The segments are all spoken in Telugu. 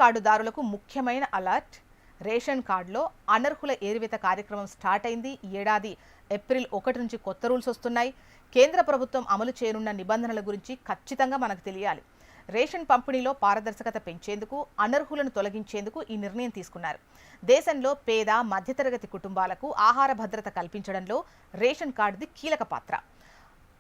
కార్డుదారులకు ముఖ్యమైన అలర్ట్. రేషన్ కార్డులో అనర్హుల ఏరివేత కార్యక్రమం స్టార్ట్ అయింది. ఈ ఏడాది ఏప్రిల్ 1 నుంచి కొత్త రూల్స్ వస్తున్నాయి. కేంద్ర ప్రభుత్వం అమలు చేయనున్న నిబంధనల గురించి ఖచ్చితంగా మనకు తెలియాలి. రేషన్ పంపిణీలో పారదర్శకత పెంచేందుకు, అనర్హులను తొలగించేందుకు ఈ నిర్ణయం తీసుకున్నారు. దేశంలో పేద, మధ్యతరగతి కుటుంబాలకు ఆహార భద్రత కల్పించడంలో రేషన్ కార్డుది కీలక పాత్ర.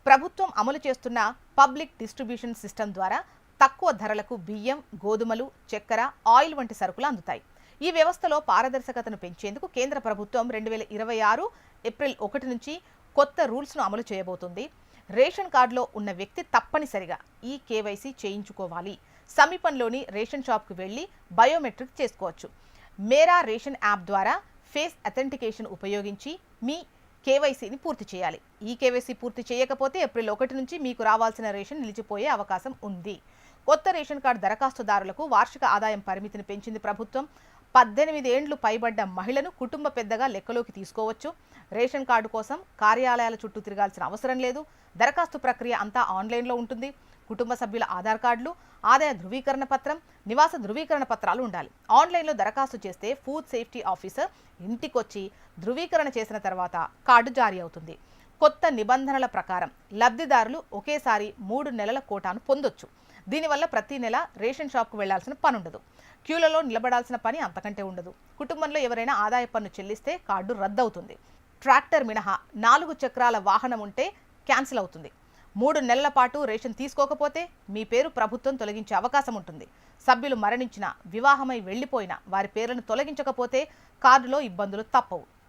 ప్రభుత్వం అమలు చేస్తున్న పబ్లిక్ డిస్ట్రిబ్యూషన్ సిస్టమ్ ద్వారా తక్కువ ధరలకు బియ్యం, గోధుమలు, చక్కెర, ఆయిల్ వంటి సరుకులు అందుతాయి. ఈ వ్యవస్థలో పారదర్శకతను పెంచేందుకు కేంద్ర ప్రభుత్వం 2026 ఏప్రిల్ 1 నుంచి కొత్త రూల్స్ను అమలు చేయబోతుంది. రేషన్ కార్డులో ఉన్న వ్యక్తి తప్పనిసరిగా ఈ కేవైసీ చేయించుకోవాలి. సమీపంలోని రేషన్ షాప్కు వెళ్లి బయోమెట్రిక్ చేసుకోవచ్చు. మేరా రేషన్ యాప్ ద్వారా ఫేస్ అథెంటికేషన్ ఉపయోగించి మీ కేవైసీని పూర్తి చేయాలి. ఈ కేవైసీ పూర్తి చేయకపోతే ఏప్రిల్ 1 నుంచి మీకు రావాల్సిన రేషన్ నిలిచిపోయే అవకాశం ఉంది. కొత్త రేషన్ కార్డు దరఖాస్తుదారులకు వార్షిక ఆదాయం పరిమితిని పెంచింది ప్రభుత్వం. 18 ఏండ్లు పైబడ్డ మహిళను కుటుంబ పెద్దగా లెక్కలోకి తీసుకోవచ్చు. రేషన్ కార్డు కోసం కార్యాలయాల చుట్టూ తిరగాల్సిన అవసరం లేదు. దరఖాస్తు ప్రక్రియ అంతా ఆన్లైన్లో ఉంటుంది. కుటుంబ సభ్యుల ఆధార్ కార్డులు, ఆదాయ ధృవీకరణ పత్రం, నివాస ధృవీకరణ పత్రాలు ఉండాలి. ఆన్లైన్లో దరఖాస్తు చేస్తే ఫుడ్ సేఫ్టీ ఆఫీసర్ ఇంటికొచ్చి ధృవీకరణ చేసిన తర్వాత కార్డు జారీ అవుతుంది. కొత్త నిబంధనల ప్రకారం లబ్ధిదారులు ఒకేసారి 3 నెలల కోటాను పొందొచ్చు. దీనివల్ల ప్రతి నెల రేషన్ షాప్కు వెళ్లాల్సిన పని ఉండదు. క్యూలలో నిలబడాల్సిన పని అంతకంటే ఉండదు. కుటుంబంలో ఎవరైనా ఆదాయ పన్ను చెల్లిస్తే కార్డు రద్దవుతుంది. ట్రాక్టర్ మినహా 4 చక్రాల వాహనం ఉంటే క్యాన్సిల్ అవుతుంది. 3 నెలల పాటు రేషన్ తీసుకోకపోతే మీ పేరు ప్రభుత్వం తొలగించే అవకాశం ఉంటుంది. సభ్యులు మరణించినా, వివాహమై వెళ్లిపోయినా వారి పేర్లను తొలగించకపోతే కార్డులో ఇబ్బందులు తప్పవు.